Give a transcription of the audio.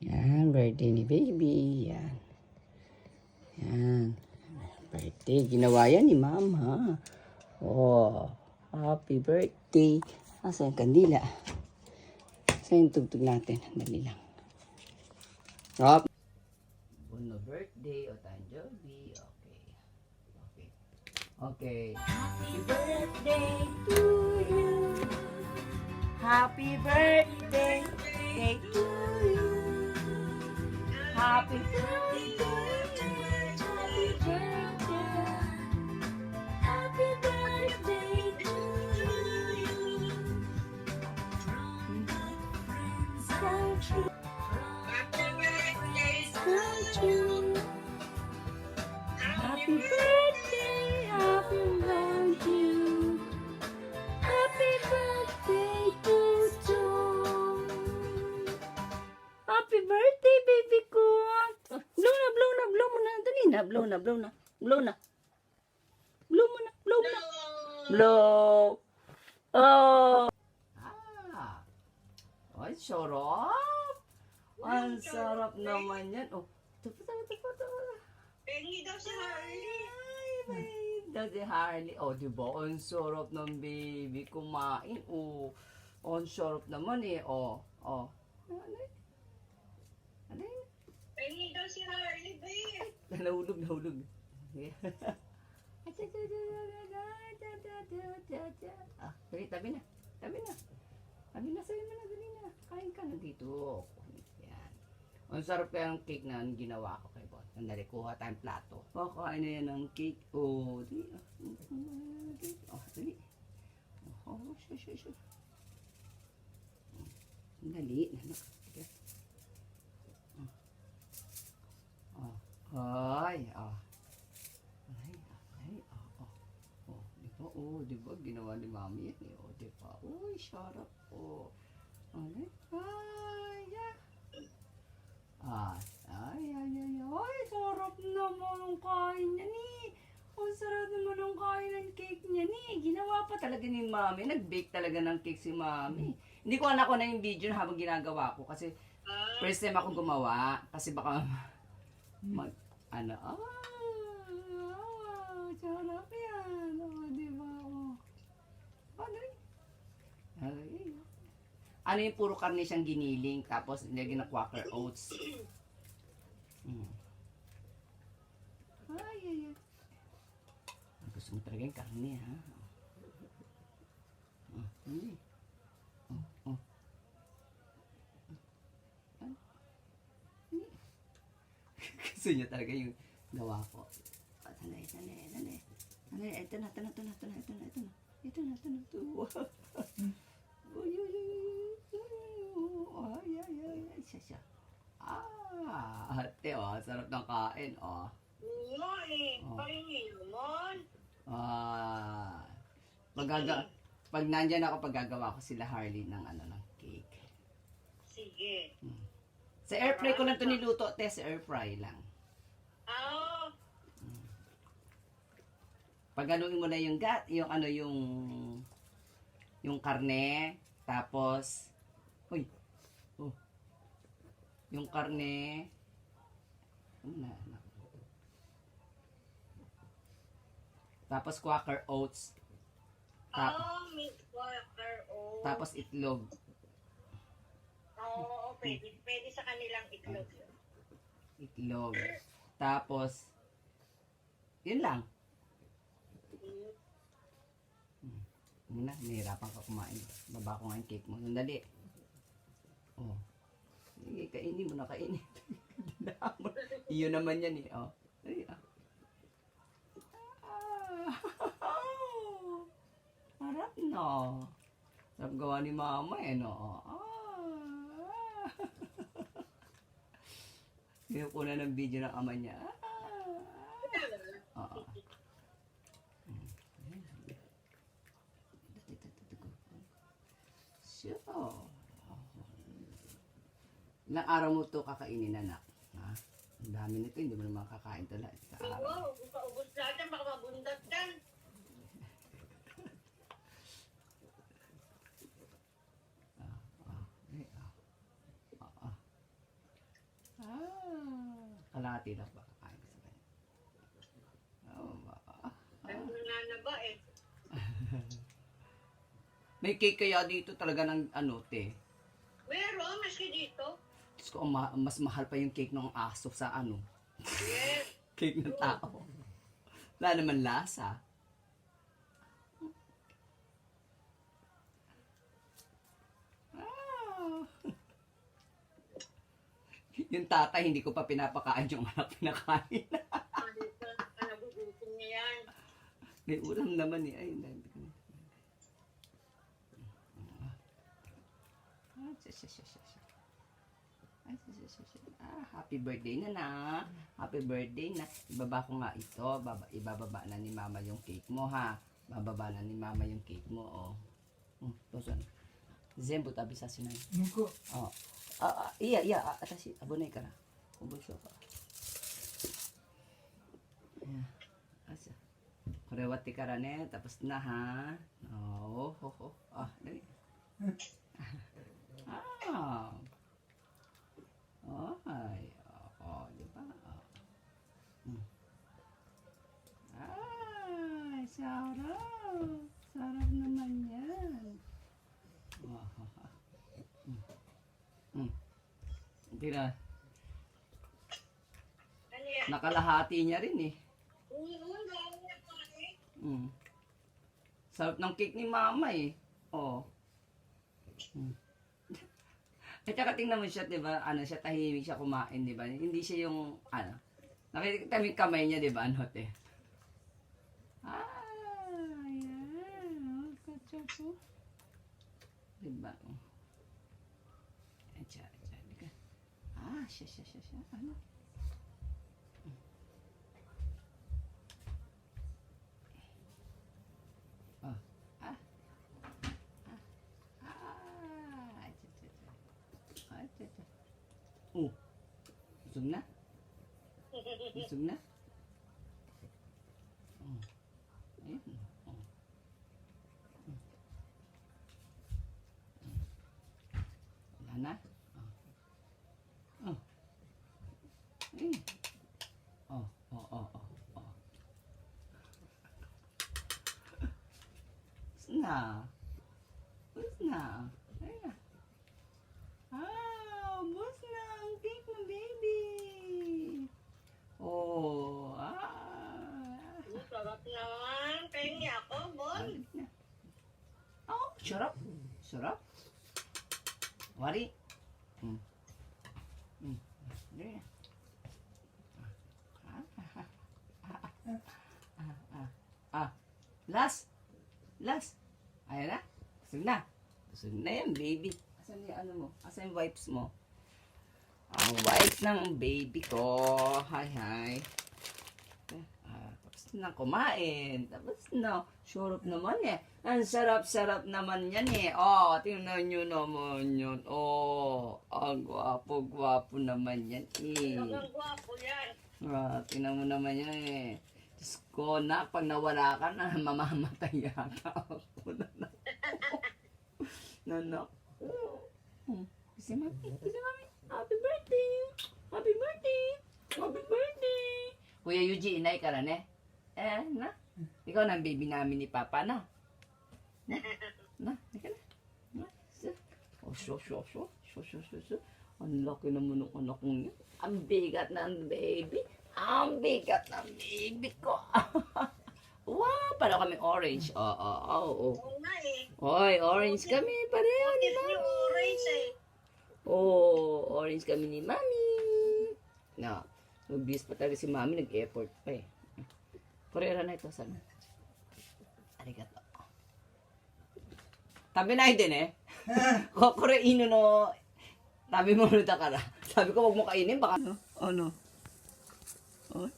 Yan, birthday ni baby. Yan. Yan. Birthday. Ginawa yan ni mama. Oh, happy birthday. Asa yung kandila? Asa yung tugtog natin? Dali lang. Up. Buno birthday o tanjobi. Okay. Okay. Okay. Happy birthday to you. Happy birthday to you. Happy birthday. Happy birthday. Happy birthday to you. Don't you? Don't you? Happy birthday, happy birthday. Happy birthday to John. Happy birthday, baby ko. Blow na, blow na, blow mo na. Dali na, blow na, blow na. Blow na. Blow mo na, blow mo na. Blow. Oh. Ah. Ay, sarap. Ang sarap naman yan. Oh, tapa. Pengi daw si Harley. Ay, may daw si Harley. Oh, diba? Ang sarap ng baby kumain. Oh, ang sarap naman eh. Oh, oh. Ano yun? Pengi daw si Harley, babe. Nahulog. Ah, dali, tabi na. Tabi na. Tabi na, sa'yo na. Dali na. Kain ka na dito. Yan. Ang sarap kaya ng cake na ginawa ko kay Bon. Sandali, kuha tayong plato. Kakain na yan ng cake. Oh, dali. Oh, dali. Oh, sure. Dali. Ay, di ba ginawa ni mami yan eh. Di ba? Uy, sarap po. Ay, sarap naman ang kain niya ni. Ang sarap naman ang kain ng cake niya ni. Ginawa pa talaga ni mami. Nag-bake talaga ng cake si mami. Hindi ko alam ko na yung video na habang ginagawa ko. Kasi first time ako gumawa. Kasi baka sarap yan. Diba? Ano yung puro karne siyang giniling, tapos nilagyan ng Quaker Oats. Ay. Gusto mo talaga yung karne, ha? Gusto niya talaga yung gawa ko. Sanay. Ito na. Siya. Ate, sarap ng kain, Oo eh. Pahingi naman. Pag nandyan ako, paggagawa ko sila Harley ng ng cake. Sige. Sa airfry ko lang ito niluto, sa airfry lang. Pagaluin mo na yung yung karne, tapos yung karne, tapos Quaker Oats, May Quaker Oats. tapos itlog. Oo, pwede sa kanilang itlog. Tapos yun lang. Yun na, nahihirapan ka kumain. Baba ko nga yung cake mo. Sandali. Oh. Sige, kainin mo na, kainin. Iyon naman yan eh. Oh. Dali, harap no. Sarap gawa ni mama eh, no. Pinukuna ng video ng ama niya. Ilang araw mo ito kakainin, anak? Ha? Ang dami nito, hindi mo naman kakain ito lahat sa araw. Ubus lahat yan, baka mabundat yan. kalahati lang ba kakain ko sa kanya. Oh, Ano na ba eh? may cake kaya dito talaga ng ano, te. Meron, maski dito. Diyos ko, mas mahal pa yung cake ng aso sa ano. Yes. Cake ng tao. Wala naman lasa. Ah. Yung tatay, hindi ko pa pinapakain yung anak pinakain. Nagugutom niya yan. May ulam naman eh. Ay, hindi ko na. Happy birthday na. Happy birthday na. Ibaba ko nga ito. Ibababa na ni mama yung cake mo ha. Bababa na ni mama yung cake mo. Oh. Tosan. Zembo tabi sa sinay. Nuko. Oh. Iya. Atashi. Abonay ka na. Ubusyo ka. Yeah. Asa. Korewati ka ra ne. Tapos na ha. Oh. Dali. Ay. Di ba? Ay, sarap. Sarap naman yan. Tira. Ano yan? Nakalahati niya rin eh. Dami niya pa eh. Sarap ng cake ni mama eh. Oh. At saka tingnan mo siya, di ba? Ano siya, tahimik siya kumain, di ba? Hindi siya yung, ano. Nakikita mo yung kamay niya, di ba? Ano, te? Ayan. Kachapo. Di ba? Siya. Siya. Ano? Busog na? Busog na? Ayun. Wala na? Ayun. Busog na. Busog na. Ayun. Bus na ang cake mo, baby. Sarap naman. Pengi ako, Bon. Sarap. Wari. Last. Ayan na. Busog na yan, baby. Asan yung ano mo? Asan yung wipes mo? Ang wipes ng baby ko. Hi. Tapos na kumain. Tapos na. Sarap naman eh. Ang sarap naman yan eh. Oh, tingnan nyo naman yun. Oh, ang gwapo naman yan eh. Ang gwapo yan. Tingnan mo naman yan eh. Diyos ko na, pag nawala ka na, mamamatay yata ako. Nanak. Kasi mami. Happy birthday. Kuya Yuji, inay ka rin eh. Na? Ikaw na ang baby namin ni Papa, na? Ika na. So. Ang laki naman ng anak mo niya. Ang bigat ng baby. Ang bigat ng baby ko. Wow, para kami orange. Oo nga eh. Hoy, orange kami. Pareho ni Bakit Mami. yung orange eh? Orange kami ni Mami. Nag-bis pa talaga si Mami. Nag-effort pa eh. Pareho na ito. Sana. Arigato. Tabi na din eh. Koreino no. Tabi mo na takara. Sabi ko, wag mo kainin. Baka ano? Oy.